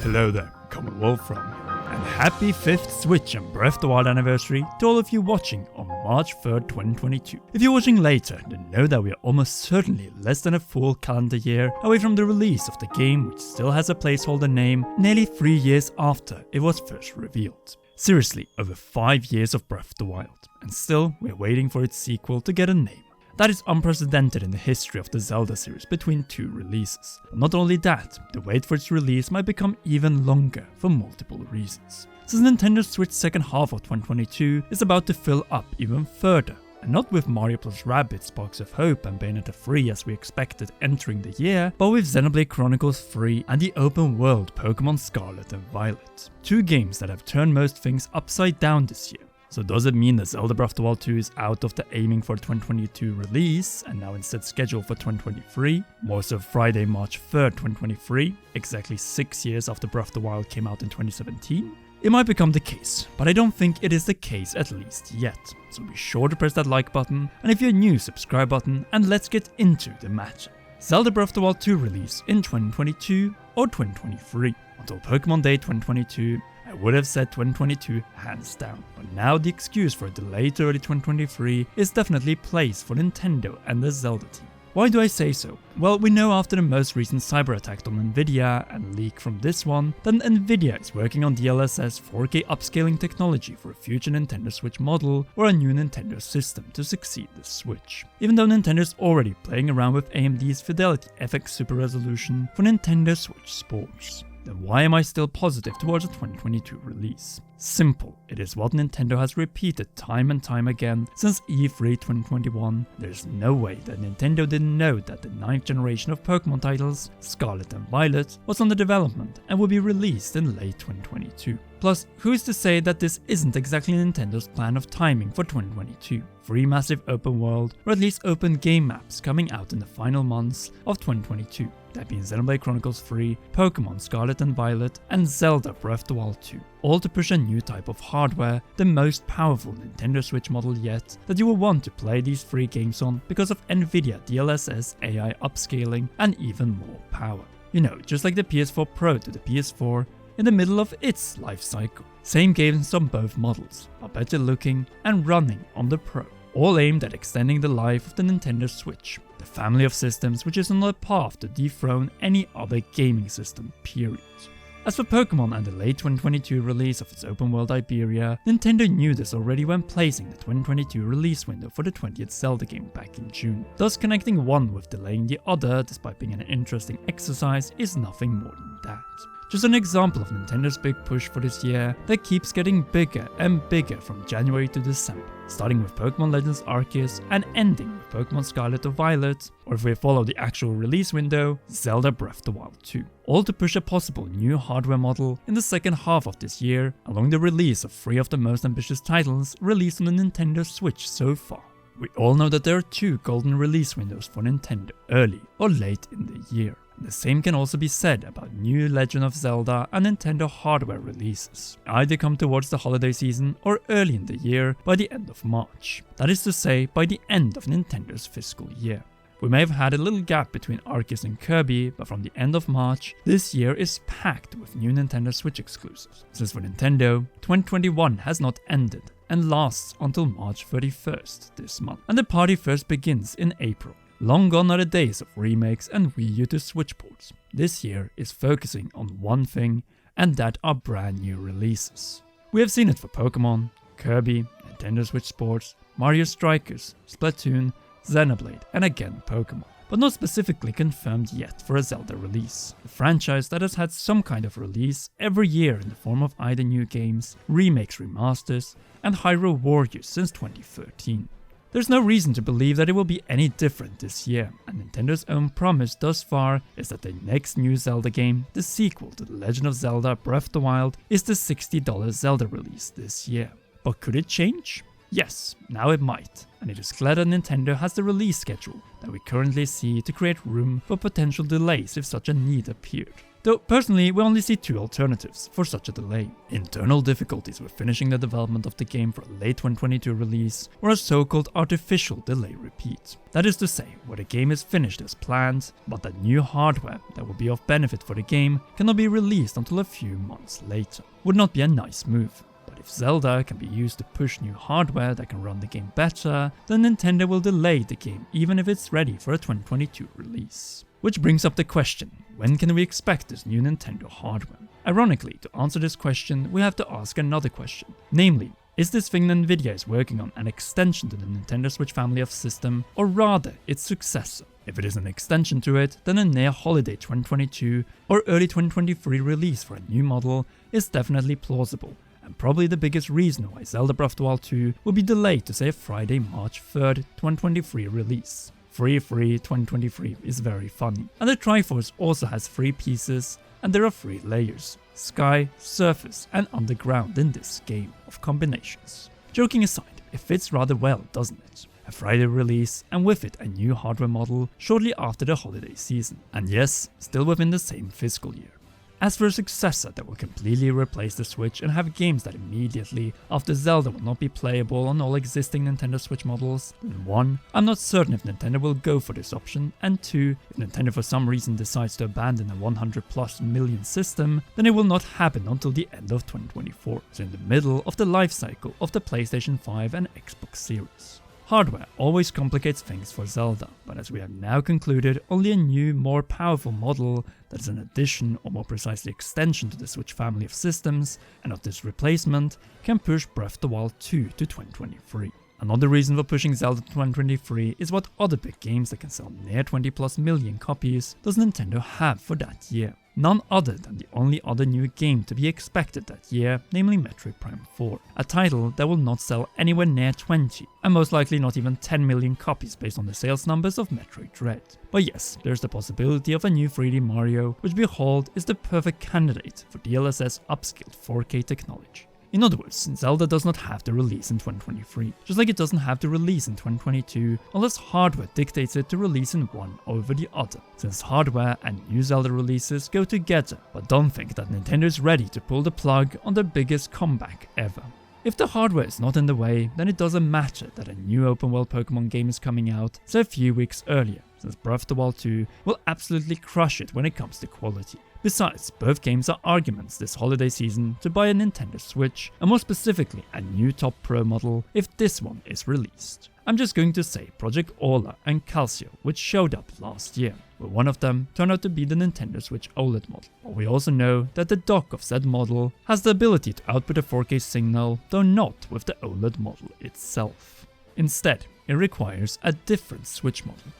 Hello there, Commonwealth from you, and happy 5th Switch and Breath of the Wild anniversary to all of you watching on March 3rd, 2022. If you're watching later, then know that we are almost certainly less than a full calendar year away from the release of the game, which still has a placeholder name nearly 3 years after it was first revealed. Seriously, over 5 years of Breath of the Wild, and still we're waiting for its sequel to get a name. That is unprecedented in the history of the Zelda series between 2 releases. But not only that, the wait for its release might become even longer for multiple reasons. Since Nintendo's Switch second half of 2022 is about to fill up even further, and not with Mario + Rabbids Sparks of Hope and Bayonetta 3 as we expected entering the year, but with Xenoblade Chronicles 3 and the open world Pokemon Scarlet and Violet. 2 games that have turned most things upside down this year. So does it mean that Zelda Breath of the Wild 2 is out of the aiming for 2022 release and now instead scheduled for 2023? More so Friday, March 3rd, 2023, exactly 6 years after Breath of the Wild came out in 2017? It might become the case, but I don't think it is the case at least yet. So be sure to press that like button, and if you're new, subscribe button, and let's get into the matchup. Zelda Breath of the Wild 2 release in 2022 or 2023? Until Pokemon Day 2022, I would have said 2022 hands down, but now the excuse for a delay to early 2023 is definitely placed for Nintendo and the Zelda team. Why do I say so? Well, we know after the most recent cyber attack on Nvidia and leak from this one, that Nvidia is working on DLSS 4K upscaling technology for a future Nintendo Switch model or a new Nintendo system to succeed the Switch. Even though Nintendo is already playing around with AMD's Fidelity FX Super Resolution for Nintendo Switch Sports. Then why am I still positive towards a 2022 release? Simple, it is what Nintendo has repeated time and time again since E3 2021. There's no way that Nintendo didn't know that the 9th generation of Pokemon titles, Scarlet and Violet, was under development and will be released in late 2022. Plus, who is to say that this isn't exactly Nintendo's plan of timing for 2022? 3 massive open world, or at least open game maps coming out in the final months of 2022. That being Xenoblade Chronicles 3, Pokemon Scarlet and Violet, and Zelda Breath of the Wild 2. All to push a new type of hardware, the most powerful Nintendo Switch model yet, that you will want to play these 3 games on because of Nvidia DLSS AI upscaling and even more power. You know, just like the PS4 Pro to the PS4 in the middle of its life cycle. Same games on both models, are better looking and running on the Pro. All aimed at extending the life of the Nintendo Switch, the family of systems which is on a path to dethrone any other gaming system, period. As for Pokemon and the late 2022 release of its open world Iberia, Nintendo knew this already when placing the 2022 release window for the 20th Zelda game back in June. Thus connecting one with delaying the other, despite being an interesting exercise, is nothing more than that. Just an example of Nintendo's big push for this year that keeps getting bigger and bigger from January to December, starting with Pokemon Legends Arceus and ending with Pokemon Scarlet or Violet, or if we follow the actual release window, Zelda Breath of the Wild 2. All to push a possible new hardware model in the second half of this year, along the release of 3 of the most ambitious titles released on the Nintendo Switch so far. We all know that there are 2 golden release windows for Nintendo, early or late in the year. The same can also be said about new Legend of Zelda and Nintendo hardware releases, either come towards the holiday season or early in the year by the end of March. That is to say, by the end of Nintendo's fiscal year. We may have had a little gap between Arceus and Kirby, but from the end of March, this year is packed with new Nintendo Switch exclusives. Since for Nintendo, 2021 has not ended and lasts until March 31st this month, and the party first begins in April. Long gone are the days of remakes and Wii U to Switch ports. This year is focusing on one thing, and that are brand new releases. We have seen it for Pokemon, Kirby, Nintendo Switch Sports, Mario Strikers, Splatoon, Xenoblade, and again Pokemon, but not specifically confirmed yet for a Zelda release. A franchise that has had some kind of release every year in the form of either new games, remakes, remasters, and Hyrule Warriors since 2013. There's no reason to believe that it will be any different this year, and Nintendo's own promise thus far is that the next new Zelda game, the sequel to The Legend of Zelda Breath of the Wild, is the $60 Zelda release this year. But could it change? Yes, now it might, and it is clear that Nintendo has the release schedule that we currently see to create room for potential delays if such a need appeared. Though personally, we only see two alternatives for such a delay. Internal difficulties with finishing the development of the game for a late 2022 release, or a so-called artificial delay repeat. That is to say, where the game is finished as planned, but that new hardware that will be of benefit for the game cannot be released until a few months later. Would not be a nice move. But if Zelda can be used to push new hardware that can run the game better, then Nintendo will delay the game even if it's ready for a 2022 release. Which brings up the question, when can we expect this new Nintendo hardware? Ironically, to answer this question, we have to ask another question. Namely, is this thing Nvidia is working on an extension to the Nintendo Switch family of system, or rather its successor? If it is an extension to it, then a near holiday 2022 or early 2023 release for a new model is definitely plausible, and probably the biggest reason why Zelda Breath 2 will be delayed to say a Friday, March 3rd, 2023 release. Free 2023 is very funny. And the Triforce also has 3 pieces, and there are 3 layers: sky, surface, and underground in this game of combinations. Joking aside, it fits rather well, doesn't it? A Friday release, and with it a new hardware model shortly after the holiday season. And yes, still within the same fiscal year. As for a successor that will completely replace the Switch and have games that immediately after Zelda will not be playable on all existing Nintendo Switch models, then 1, I'm not certain if Nintendo will go for this option, and 2, if Nintendo for some reason decides to abandon a 100+ million system, then it will not happen until the end of 2024, so in the middle of the life cycle of the PlayStation 5 and Xbox Series. Hardware always complicates things for Zelda, but as we have now concluded, only a new, more powerful model that is an addition, or more precisely extension to the Switch family of systems, and not this replacement, can push Breath of the Wild 2 to 2023. Another reason for pushing Zelda to 2023 is what other big games that can sell near 20+ million copies does Nintendo have for that year. None other than the only other new game to be expected that year, namely Metroid Prime 4, a title that will not sell anywhere near 20, and most likely not even 10 million copies based on the sales numbers of Metroid Dread. But yes, there's the possibility of a new 3D Mario, which behold is the perfect candidate for DLSS upscaled 4K technology. In other words, Zelda does not have to release in 2023, just like it doesn't have to release in 2022 unless hardware dictates it to release in one over the other, since hardware and new Zelda releases go together. But don't think that Nintendo is ready to pull the plug on the biggest comeback ever. If the hardware is not in the way, then it doesn't matter that a new open world Pokemon game is coming out, say a few weeks earlier, since Breath of the Wild 2 will absolutely crush it when it comes to quality. Besides, both games are arguments this holiday season to buy a Nintendo Switch, and more specifically a new Top Pro model if this one is released. I'm just going to say Project Aula and Calcio, which showed up last year, where one of them turned out to be the Nintendo Switch OLED model. But we also know that the dock of said model has the ability to output a 4K signal, though not with the OLED model itself. Instead, it requires a different Switch model.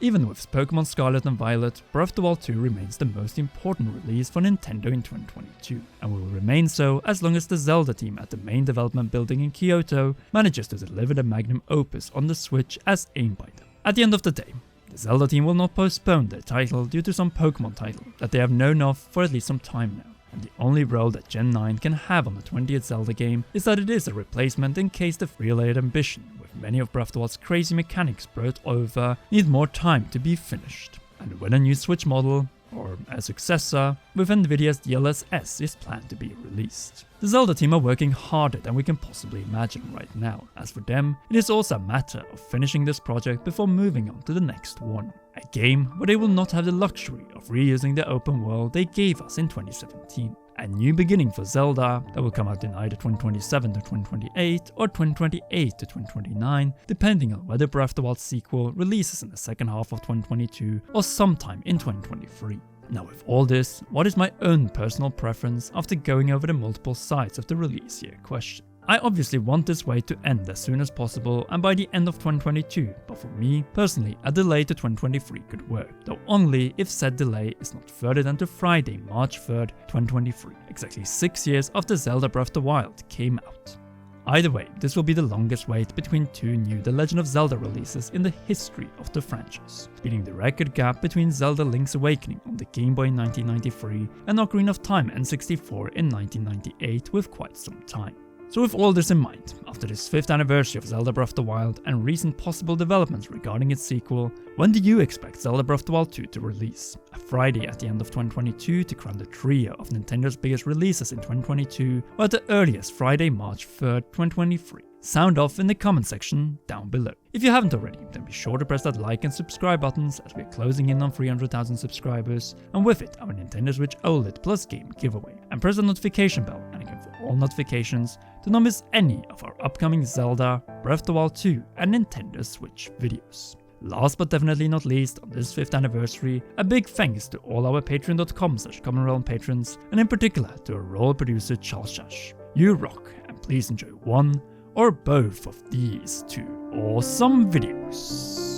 Even with Pokemon Scarlet and Violet, Breath of the Wild 2 remains the most important release for Nintendo in 2022, and will remain so as long as the Zelda team at the main development building in Kyoto manages to deliver the magnum opus on the Switch as aimed by them. At the end of the day, the Zelda team will not postpone their title due to some Pokemon title that they have known of for at least some time now, and the only role that Gen 9 can have on the 20th Zelda game is that it is a replacement in case the 3-layered ambition, with many of Breath of the Wild's crazy mechanics brought over, need more time to be finished. And when a new Switch model, or a successor, with Nvidia's DLSS is planned to be released. The Zelda team are working harder than we can possibly imagine right now. As for them, it is also a matter of finishing this project before moving on to the next one. A game where they will not have the luxury of reusing the open world they gave us in 2017. A new beginning for Zelda that will come out in either 2027 to 2028 or 2028 to 2029, depending on whether Breath of the Wild sequel releases in the second half of 2022 or sometime in 2023. Now with all this, what is my own personal preference after going over the multiple sides of the release year question? I obviously want this wait to end as soon as possible and by the end of 2022, but for me, personally, a delay to 2023 could work, though only if said delay is not further than to Friday, March 3rd, 2023, exactly 6 years after Zelda Breath of the Wild came out. Either way, this will be the longest wait between two new The Legend of Zelda releases in the history of the franchise, beating the record gap between Zelda Link's Awakening on the Game Boy in 1993 and Ocarina of Time N64 in 1998 with quite some time. So with all this in mind, after this 5th anniversary of Zelda Breath of the Wild and recent possible developments regarding its sequel, when do you expect Zelda Breath of the Wild 2 to release? A Friday at the end of 2022 to crown the trio of Nintendo's biggest releases in 2022, or at the earliest Friday, March 3rd, 2023? Sound off in the comment section down below. If you haven't already, then be sure to press that like and subscribe buttons as we're closing in on 300,000 subscribers, and with it our Nintendo Switch OLED Plus game giveaway. And press the notification bell and again for all notifications to not miss any of our upcoming Zelda, Breath of the Wild 2 and Nintendo Switch videos. Last but definitely not least, on this 5th anniversary, a big thanks to all our patreon.com/CommonRealm patrons, and in particular to our royal producer Charles Shash. You rock, and please enjoy one or both of these 2 awesome videos.